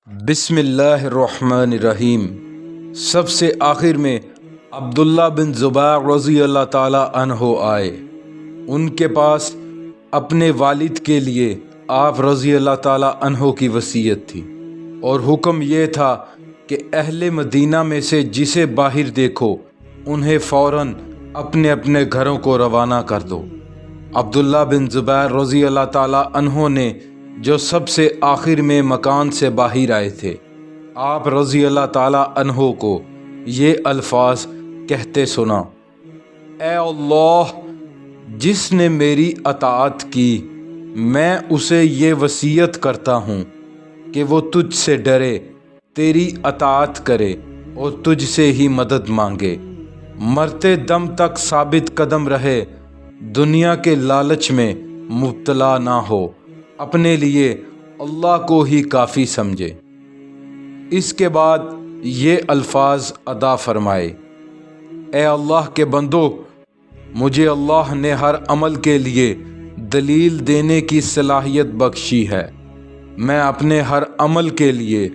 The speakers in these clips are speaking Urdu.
بسم اللہ الرحمن الرحیم۔ سب سے آخر میں عبداللہ بن زبیر رضی اللہ تعالیٰ عنہ آئے۔ ان کے پاس اپنے والد کے لیے آپ رضی اللہ تعالیٰ عنہ کی وصیت تھی اور حکم یہ تھا کہ اہل مدینہ میں سے جسے باہر دیکھو انہیں فوراً اپنے اپنے گھروں کو روانہ کر دو۔ عبداللہ بن زبیر رضی اللہ تعالیٰ عنہ نے جو سب سے آخر میں مکان سے باہر آئے تھے، آپ رضی اللہ تعالیٰ عنہ کو یہ الفاظ کہتے سنا: اے اللہ، جس نے میری اطاعت کی میں اسے یہ وصیت کرتا ہوں کہ وہ تجھ سے ڈرے، تیری اطاعت کرے اور تجھ سے ہی مدد مانگے، مرتے دم تک ثابت قدم رہے، دنیا کے لالچ میں مبتلا نہ ہو، اپنے لیے اللہ کو ہی کافی سمجھے۔ اس کے بعد یہ الفاظ ادا فرمائے: اے اللہ کے بندو، مجھے اللہ نے ہر عمل کے لیے دلیل دینے کی صلاحیت بخشی ہے، میں اپنے ہر عمل کے لیے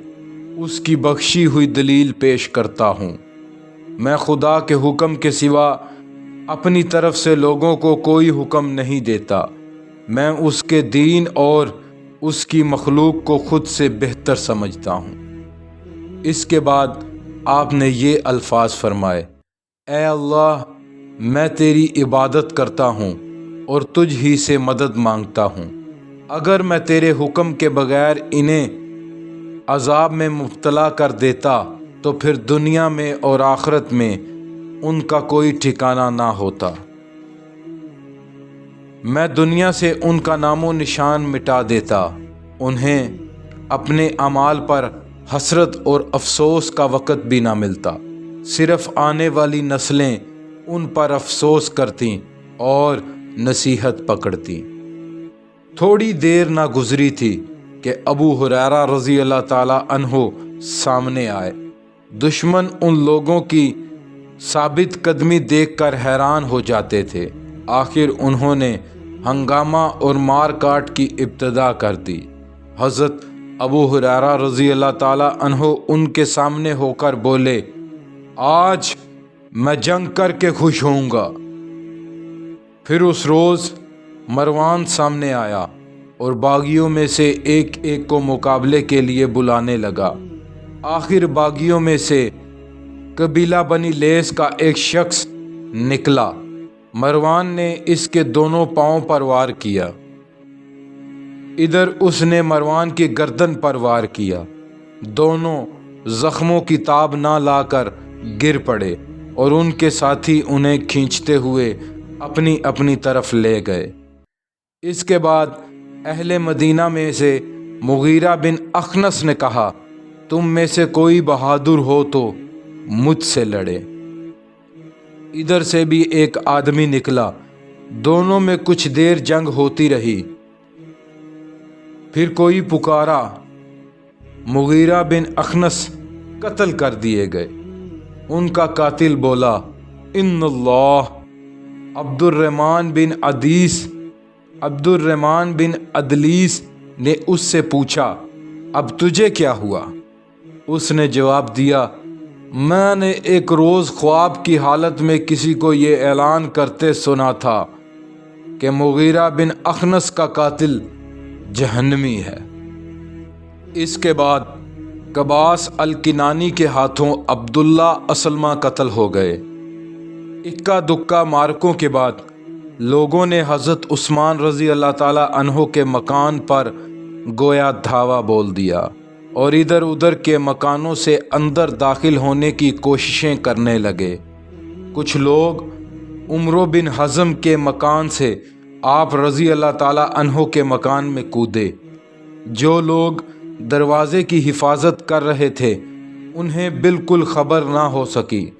اس کی بخشی ہوئی دلیل پیش کرتا ہوں۔ میں خدا کے حکم کے سوا اپنی طرف سے لوگوں کو کوئی حکم نہیں دیتا، میں اس کے دین اور اس کی مخلوق کو خود سے بہتر سمجھتا ہوں۔ اس کے بعد آپ نے یہ الفاظ فرمائے: اے اللہ، میں تیری عبادت کرتا ہوں اور تجھ ہی سے مدد مانگتا ہوں، اگر میں تیرے حکم کے بغیر انہیں عذاب میں مبتلا کر دیتا تو پھر دنیا میں اور آخرت میں ان کا کوئی ٹھکانہ نہ ہوتا، میں دنیا سے ان کا نام و نشان مٹا دیتا، انہیں اپنے اعمال پر حسرت اور افسوس کا وقت بھی نہ ملتا، صرف آنے والی نسلیں ان پر افسوس کرتیں اور نصیحت پکڑتیں۔ تھوڑی دیر نہ گزری تھی کہ ابو ہریرہ رضی اللہ تعالیٰ عنہ سامنے آئے۔ دشمن ان لوگوں کی ثابت قدمی دیکھ کر حیران ہو جاتے تھے۔ آخر انہوں نے ہنگامہ اور مار کاٹ کی ابتدا کر دی۔ حضرت ابو ہریرہ رضی اللہ تعالیٰ عنہ ان کے سامنے ہو کر بولے: آج میں جنگ کر کے خوش ہوں گا۔ پھر اس روز مروان سامنے آیا اور باغیوں میں سے ایک ایک کو مقابلے کے لیے بلانے لگا۔ آخر باغیوں میں سے قبیلہ بنی لیث کا ایک شخص نکلا۔ مروان نے اس کے دونوں پاؤں پر وار کیا، ادھر اس نے مروان کی گردن پر وار کیا، دونوں زخموں کی تاب نہ لا کر گر پڑے اور ان کے ساتھی انہیں کھینچتے ہوئے اپنی اپنی طرف لے گئے۔ اس کے بعد اہل مدینہ میں سے مغیرہ بن اخنس نے کہا: تم میں سے کوئی بہادر ہو تو مجھ سے لڑے۔ ادھر سے بھی ایک آدمی نکلا، دونوں میں کچھ دیر جنگ ہوتی رہی۔ پھر کوئی پکارا، مغیرہ بن اخنس قتل کر دیے گئے۔ ان کا قاتل بولا: ان اللہ، عبد الرحمن بن عدلیس نے اس سے پوچھا: اب تجھے کیا ہوا؟ اس نے جواب دیا: میں نے ایک روز خواب کی حالت میں کسی کو یہ اعلان کرتے سنا تھا کہ مغیرہ بن اخنس کا قاتل جہنمی ہے۔ اس کے بعد قباس الکنانی کے ہاتھوں عبداللہ اسلمہ قتل ہو گئے۔ اکا دکا مارکوں کے بعد لوگوں نے حضرت عثمان رضی اللہ تعالیٰ عنہ کے مکان پر گویا دھاوا بول دیا اور ادھر ادھر کے مکانوں سے اندر داخل ہونے کی کوششیں کرنے لگے۔ کچھ لوگ عمرو بن حزم کے مکان سے آپ رضی اللہ تعالیٰ عنہ کے مکان میں کودے۔ جو لوگ دروازے کی حفاظت کر رہے تھے انہیں بالکل خبر نہ ہو سکی،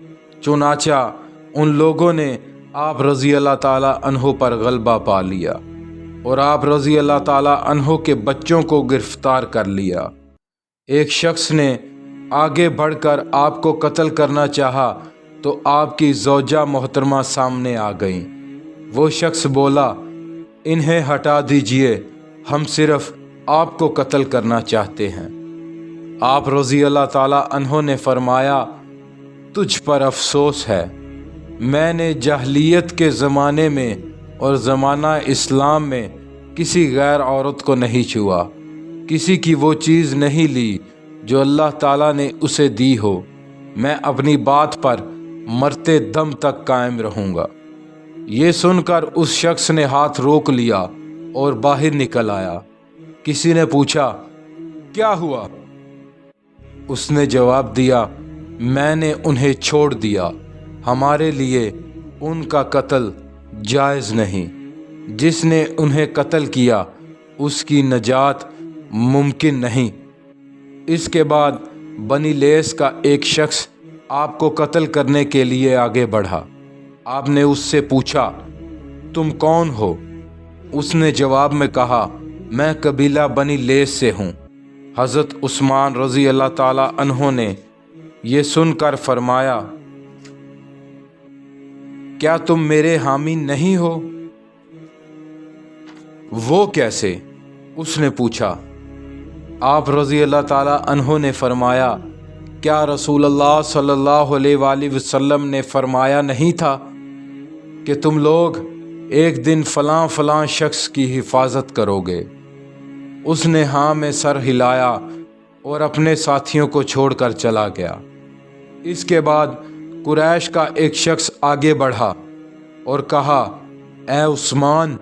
چنانچہ ان لوگوں نے آپ رضی اللہ تعالیٰ عنہ پر غلبہ پا لیا اور آپ رضی اللہ تعالیٰ عنہ کے بچوں کو گرفتار کر لیا۔ ایک شخص نے آگے بڑھ کر آپ کو قتل کرنا چاہا تو آپ کی زوجہ محترمہ سامنے آ گئیں۔ وہ شخص بولا: انہیں ہٹا دیجئے، ہم صرف آپ کو قتل کرنا چاہتے ہیں۔ آپ رضی اللہ تعالی عنہ نے فرمایا تجھ پر افسوس ہے، میں نے جاہلیت کے زمانے میں اور زمانہ اسلام میں کسی غیر عورت کو نہیں چھوا، کسی کی وہ چیز نہیں لی جو اللہ تعالیٰ نے اسے دی ہو، میں اپنی بات پر مرتے دم تک قائم رہوں گا۔ یہ سن کر اس شخص نے ہاتھ روک لیا اور باہر نکل آیا۔ کسی نے پوچھا کیا ہوا؟ اس نے جواب دیا میں نے انہیں چھوڑ دیا، ہمارے لیے ان کا قتل جائز نہیں، جس نے انہیں قتل کیا اس کی نجات ممکن نہیں۔ اس کے بعد بنی لیس کا ایک شخص آپ کو قتل کرنے کے لیے آگے بڑھا۔ آپ نے اس سے پوچھا تم کون ہو؟ اس نے جواب میں کہا میں قبیلہ بنی لیس سے ہوں۔ حضرت عثمان رضی اللہ تعالی عنہ نے یہ سن کر فرمایا کیا تم میرے حامی نہیں ہو؟ وہ کیسے؟ اس نے پوچھا۔ آپ رضی اللہ تعالی عنہ نے فرمایا کیا رسول اللہ صلی اللہ علیہ وآلہ وسلم نے فرمایا نہیں تھا کہ تم لوگ ایک دن فلاں فلاں شخص کی حفاظت کرو گے؟ اس نے ہاں میں سر ہلایا اور اپنے ساتھیوں کو چھوڑ کر چلا گیا۔ اس کے بعد قریش کا ایک شخص آگے بڑھا اور کہا اے عثمان،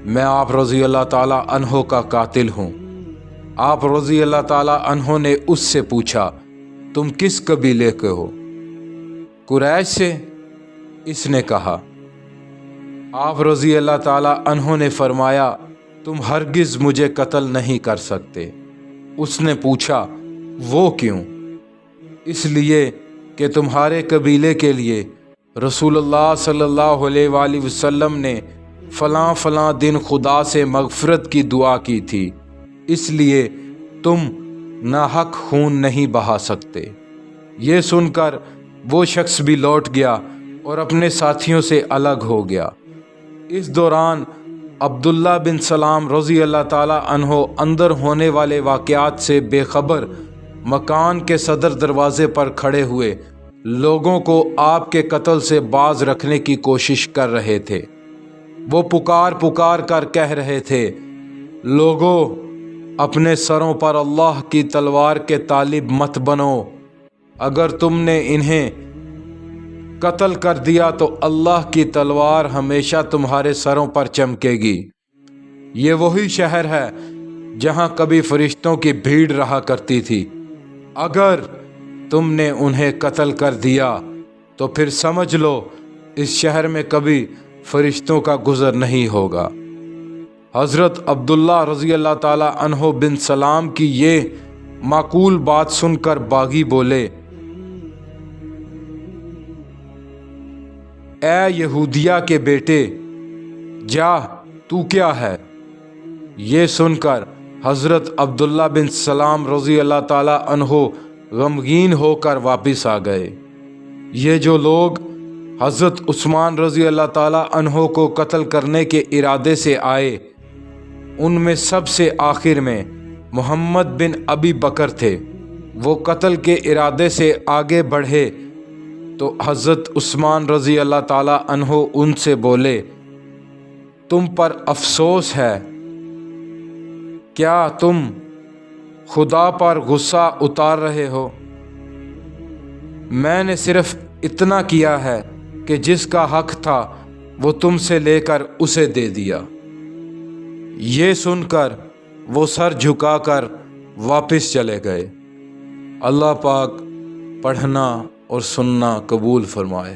میں آپ رضی اللہ تعالی عنہ کا قاتل ہوں۔ آپ رضی اللہ تعالی عنہ نے اس سے پوچھا تم کس قبیلے کے ہو؟ قریش سے، اس نے کہا۔ آپ رضی اللہ تعالی عنہ نے فرمایا تم ہرگز مجھے قتل نہیں کر سکتے۔ اس نے پوچھا وہ کیوں؟ اس لیے کہ تمہارے قبیلے کے لیے رسول اللہ صلی اللہ علیہ وآلہ وسلم نے فلاں فلاں دن خدا سے مغفرت کی دعا کی تھی، اس لیے تم ناحق خون نہیں بہا سکتے۔ یہ سن کر وہ شخص بھی لوٹ گیا اور اپنے ساتھیوں سے الگ ہو گیا۔ اس دوران عبداللہ بن سلام رضی اللہ تعالی عنہ اندر ہونے والے واقعات سے بے خبر مکان کے صدر دروازے پر کھڑے ہوئے لوگوں کو آپ کے قتل سے باز رکھنے کی کوشش کر رہے تھے۔ وہ پکار پکار کر کہہ رہے تھے لوگوں، اپنے سروں پر اللہ کی تلوار کے طالب مت بنو، اگر تم نے انہیں قتل کر دیا تو اللہ کی تلوار ہمیشہ تمہارے سروں پر چمکے گی۔ یہ وہی شہر ہے جہاں کبھی فرشتوں کی بھیڑ رہا کرتی تھی، اگر تم نے انہیں قتل کر دیا تو پھر سمجھ لو اس شہر میں کبھی فرشتوں کا گزر نہیں ہوگا۔ حضرت عبداللہ رضی اللہ تعالی عنہ بن سلام کی یہ معقول بات سن کر باغی بولے اے یہودیہ کے بیٹے، جا تو کیا ہے؟ یہ سن کر حضرت عبداللہ بن سلام رضی اللہ تعالی عنہ غمگین ہو کر واپس آ گئے۔ یہ جو لوگ حضرت عثمان رضی اللہ تعالی عنہ کو قتل کرنے کے ارادے سے آئے، ان میں سب سے آخر میں محمد بن ابی بکر تھے۔ وہ قتل کے ارادے سے آگے بڑھے تو حضرت عثمان رضی اللہ تعالی عنہ ان سے بولے تم پر افسوس ہے، کیا تم خدا پر غصہ اتار رہے ہو؟ میں نے صرف اتنا کیا ہے کہ جس کا حق تھا وہ تم سے لے کر اسے دے دیا۔ یہ سن کر وہ سر جھکا کر واپس چلے گئے۔ اللہ پاک پڑھنا اور سننا قبول فرمائے۔